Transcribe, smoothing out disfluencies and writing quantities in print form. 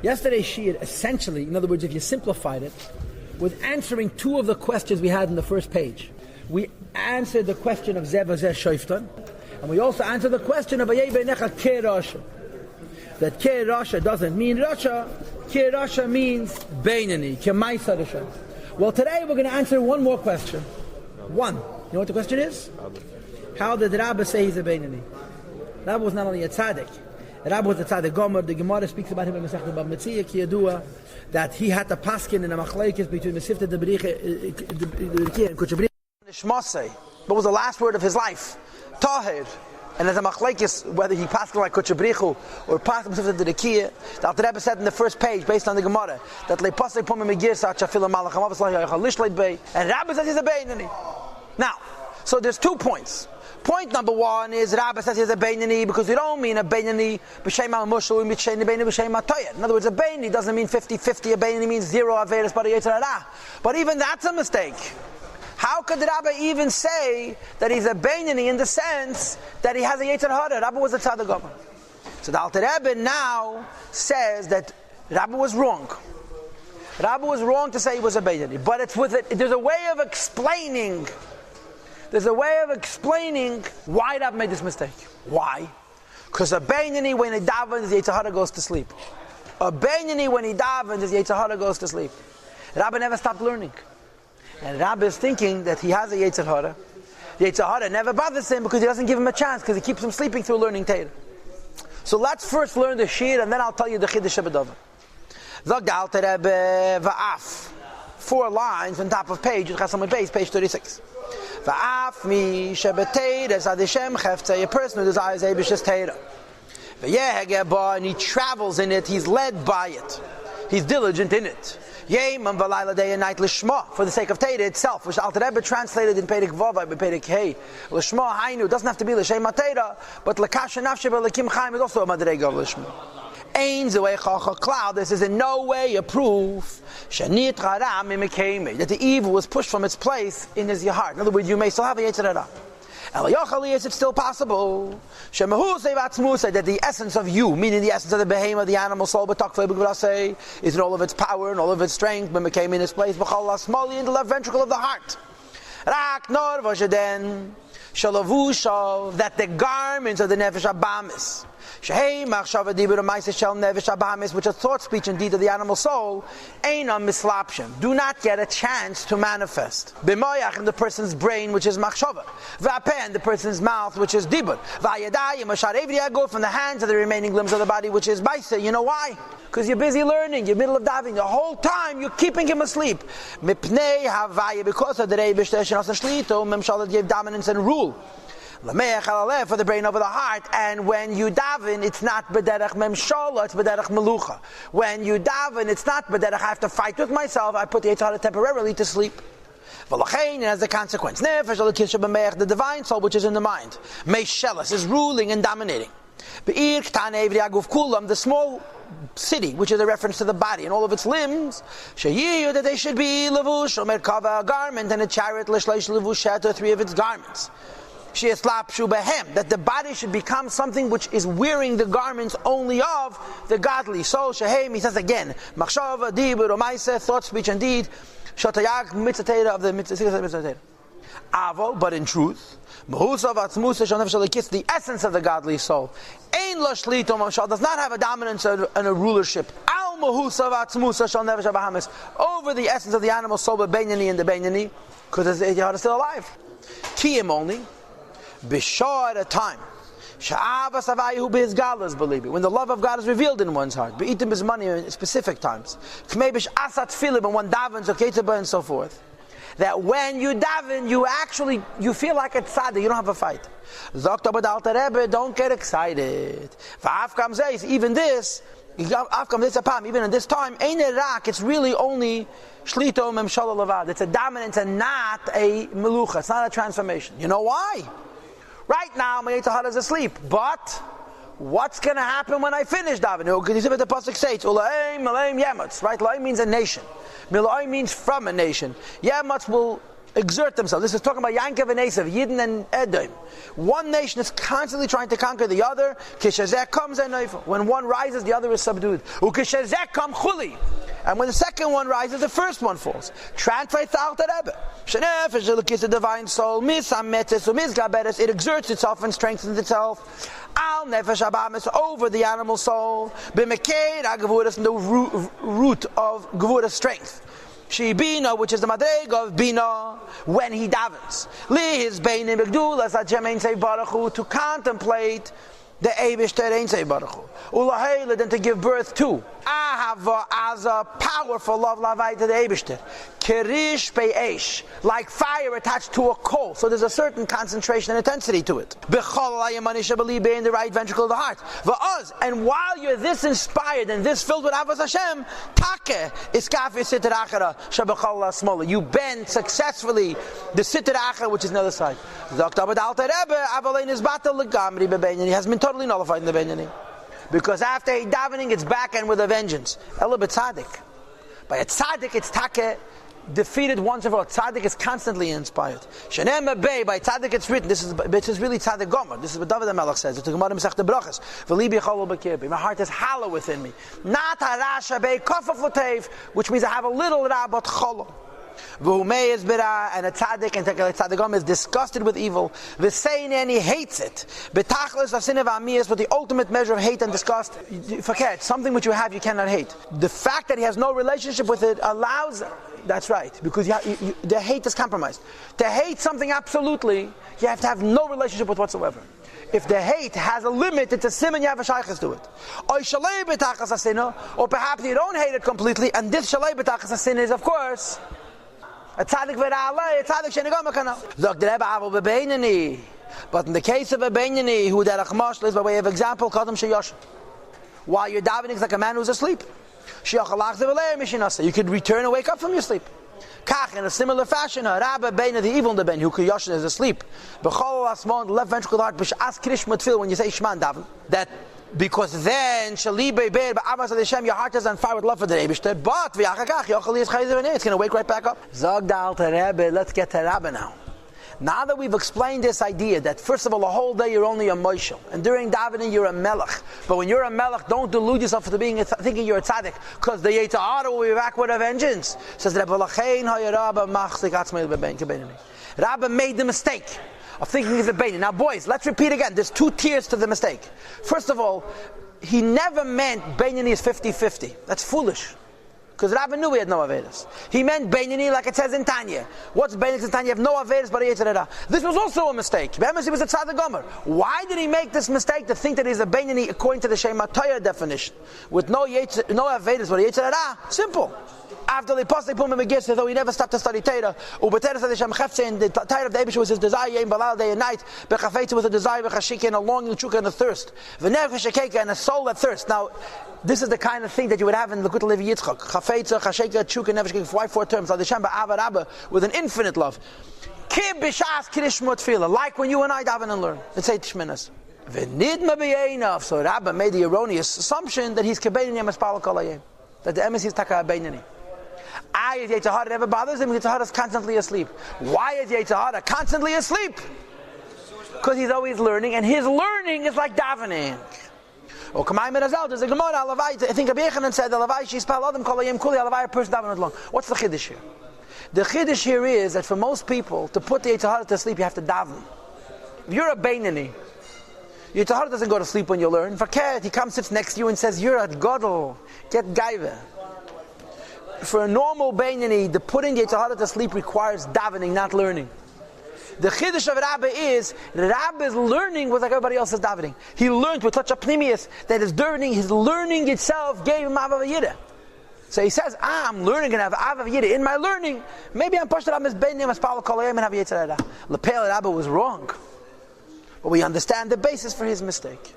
Yesterday's shir, essentially, in other words, if you simplified it, was answering two of the questions we had in the first page. We answered the question of Zev Azeh Shoiftan, and we also answered the question of Ayei Beinecha Ke Rasha. That Ke Rasha doesn't mean Rasha, Ke Rasha means Beinani, Ke Maisa Rasha. Well, today we're going to answer one more question. One. You know what the question is? How did Rabbi say he's a Beinani? Rabbi was not only a tzaddik. Rabbi was a tzaddik gomer. The Gemara speaks about him in Masechta Bava Metzia Ki Yadua, that he had to paskin in a machlekes between the Sifta de Beriche and Kuchabrich. What was the last word of his life? Tahir. And as a machlekes, whether he paskin like Kuchabrichu or paskin Sifta de Beriche, the Alter Rebbe said in the first page, based on the Gemara, that leipasei pome megirsa chafila malacham avaslah yachal lishleit bei, and Rabbi says he's a beinani. Now, so there's 2 points. Point number one is Rabbi says he's a Beinani because we don't mean a Beinani b'shem al-mushal, we mean Beinani b'shem al-toyed. In other words, a Beinani doesn't mean 50-50, a Beinani means 0 averes but a Yetzer Hara. But even that's a mistake. How could Rabbi even say that he's a Beinani in the sense that he has a Yetzer Hara? Rabbi was a Tzaddik Gomer. So the Alter Rebbe now says that Rabbi was wrong. Rabbi was wrong to say he was a Beinani. But it's with it, there's a way of explaining. There's a way of explaining why Rabbi made this mistake. Why? Because a Beinani, when he davens, his Yetzer Hara goes to sleep. A Beinani, when he davens, his Yetzer Hara goes to sleep. Rabbi never stopped learning. And Rabbi is thinking that he has a Yetzer Hara. The Yetzer Hara never bothers him because he doesn't give him a chance, because he keeps him sleeping through learning Torah. So let's first learn the shir, and then I'll tell you the Chiddush B'Dover. Zog the Alter Rebbe va'af. 4 lines on top of page 36. Va'af mi shebeteres adishem cheftzei, a person who desires Eibish's Torah. V'yehege ba, and he travels in it, he's led by it, he's diligent in it. Yemam v'layla, day and night, lishma, for the sake of Torah itself, which Alter Rebbe translated in Perek Vavai, by Perek Hey. Lishma hainu, doesn't have to be l'shem Torah, but l'kasha nafshe b'lekim chaim is also a madrega of lishma. This is in no way a proof that the evil was pushed from its place in his heart. In other words, you may still have a Yetzer Hara. Is it still possible that the essence of you, meaning the essence of the behemoth, the animal soul, is in all of its power and all of its strength, but became in its place in the left ventricle of the heart? That the garments of the nefesh abamis, which are thought, speech, and deed of the animal soul, do not get a chance to manifest. In the person's brain, which is machshava, in the person's mouth, which is dibur, from the hands of the remaining limbs of the body, which is baisa. You know why? Because you're busy learning, you're middle of davening, the whole time you're keeping him asleep. Because of the that gave dominance and rule for the brain over the heart, and when you daven, it's not b'derech memshala, it's b'derech melucha. When you daven, it's not b'derech I have to fight with myself, I put the Yetzer Hara temporarily to sleep. And as a consequence, the divine soul which is in the mind, Meishelas, is ruling and dominating. The small city, which is a reference to the body and all of its limbs, that they should be levush, a garment, and a chariot, to 3 of its garments. That the body should become something which is wearing the garments only of the godly soul. He says again, machshava, dibur, omaisa, thought, speech, and deed, shotayag, mitzvah of the mitzvah. Avo, but in truth, the essence of the godly soul, does not have a dominance and a rulership over the essence of the animal soul, but Beinani and the Beinani, because the Yetzer Hara is still alive. Kiyim only, b'shah at a time, when the love of God is revealed in one's heart, be'itim is money in specific times, when one davens, and so forth. That when you daven, you feel like a tzaddik, you don't have a fight. Don't get excited. Even this, even in this time, it's really only shlito memshala levad. It's a dominance and not a melucha. It's not a transformation. You know why? Right now, my Yetzer Hara is asleep, but what's going to happen when I finish davening? Because you see what the pasuk says, Ulaim, Malaim, Yematz, right? Laim means a nation. Milai means from a nation. Yematz will exert themselves. This is talking about Yankov and Esav, Yidden and Edom. One nation is constantly trying to conquer the other. When one rises, the other is subdued. And when the second one rises, the first one falls. Translate the divine soul. It exerts itself and strengthens itself. Al nefesh abamis over the animal soul. B'mekein ha'gevuras, the root of gevuras, strength. She bina, which is the madreg of bina, when he davens. Li his beinim begdulas Hashem ein sei baruch hu, to contemplate the Eibishter ein sei baruch hu. Ulahayla, then to give birth to ahava, as a powerful love lavai to the Eibishter. Kirish pe'esh, like fire attached to a coal. So there's a certain concentration and intensity to it. B'chol ayamanisha in the right ventricle of the heart. V'oz, and while you're this inspired and this filled with avos Hashem, take iskafi sitter achara shabachol smola. You bend successfully the sitter achara, which is the other side. He has been totally nullified in the Benyani. Because after he davening, it's back and with a vengeance. Ela b'tzadik. By a tzadik, it's take defeated once and for all. Tzaddik is constantly inspired. Shenem Bay, by Tzaddik it's written. This is really Tzaddik Gomer. This is what David HaMelech says. It's the Gemara Masech the Brachas. V'libi cholo b'kirbi. My heart is hollow within me. Not harasha Bay kofaf l'tev, which means I have a little rabot cholo. V'humei is bira, and a tzaddik, and tzaddik Gomer is disgusted with evil. V'sein, and he hates it. B'tachlis asinev amiyas, but the ultimate measure of hate and disgust. Forget something which you have, you cannot hate. The fact that he has no relationship with it allows. That's right, because the hate is compromised. To hate something absolutely, you have to have no relationship with whatsoever. If the hate has a limit, it's a simon you have a shaykhs to it. Or perhaps you don't hate it completely, and this shalei b'tachas hasin is, of course, a tzaddik v'ra'alei, a tzaddik shenigam akana. Zog the Rebbe aval b'beinani. But in the case of a beinani, who derech mashal is by way of example, kadam sheyoshin. While you're davening, it's like a man who's asleep. You could return and wake up from your sleep. Kach, in a similar fashion, Rabba Beina, the evil the Ben, who Yossi is asleep. B'chol asmon, the left ventricle of the heart, b'sh'as krish matfil, when you say Shman daven, that because then shali be'ber ba'avas Hashem, your heart is on fire with love for the Eibishter. But v'yachakach yochali is chayzer v'nei, it's going to wake right back up. Zog da'al to Rebbe, let's get to Rabba now. Now that we've explained this idea that first of all, the whole day you're only a moishel, and during davening you're a melech. But when you're a melech, don't delude yourself into thinking you're a tzaddik, because the Yetzer Hara will be back with a vengeance. Says Rabba made the mistake of thinking he's a bein. Now, boys, let's repeat again. There's two tiers to the mistake. First of all, he never meant Beinani is 50-50. That's foolish. Because Rabbi knew he had no Avedas. He meant Beinani like it says in Tanya. What's Beinani in Tanya? You have no Avedas but a Yetzer Hara. This was also a mistake. Remember, he was a Tzaddik Gomer. Why did he make this mistake to think that he's a Beinani according to the Shema Torah definition? With no Avedas but a Yetzer Hara? Simple. After the Apostle Pum Megis, though he never stopped to study Torah, Ubeteres Hashem Chefze, and the Torah of the Eibush was his desire, Yom Balal, day and night, Bechafetze was a desire, Bechashike, and a longing, Chukah, and a thirst, V'nefesh Shekeka, and a soul that thirsts. Now, this is the kind of thing that you would have in Lekut Levi Yitzchak. Chafetze, Chasheke, Chukah, Nefesh Shekeka, why 4 terms? L'Hashem Ba'ava Rabba, with an infinite love. Kib B'shas Kiddush Tefillah, like when you and I daven and learn. Let's say Tishminas. V'nidma B'yeinav, so Rabba made the erroneous assumption that he's Kebein Yem Espal Kol Hayem, that the emes is Taka Beinani. Is Yetzer Hara never bothers him? Yetzer Hara is constantly asleep. Why is Yetzer Hara constantly asleep? Because he's always learning, and his learning is like davening. Or Kamai Merazal, there's a Gemara, I think Rabbi Yechanan said, Alavai, she's Pal Adam, Kol Hayem Kuli, Alavai, a person davening long. What's the Chiddush here? The Chiddush here is that for most people, to put the Yetzer Hara to sleep, you have to daven. If you're a Beinani, Yetzer Hara doesn't go to sleep when you learn. Faket, he comes, sits next to you and says, you're a Godel, get Gaiva. For a normal Beinani, the putting the Yetzer Hara to sleep requires davening, not learning. The Chiddush of Rabbi is learning was like everybody else is davening. He learned with such a pnimius that his learning itself gave him Avav Yiddah. So he says, I'm learning and have Avav Yiddah. In my learning, maybe I'm pushed up as Beinani, as Pal Kol Hayem, and have Yetzer Hara. Lepel Rabbi was wrong. But we understand the basis for his mistake.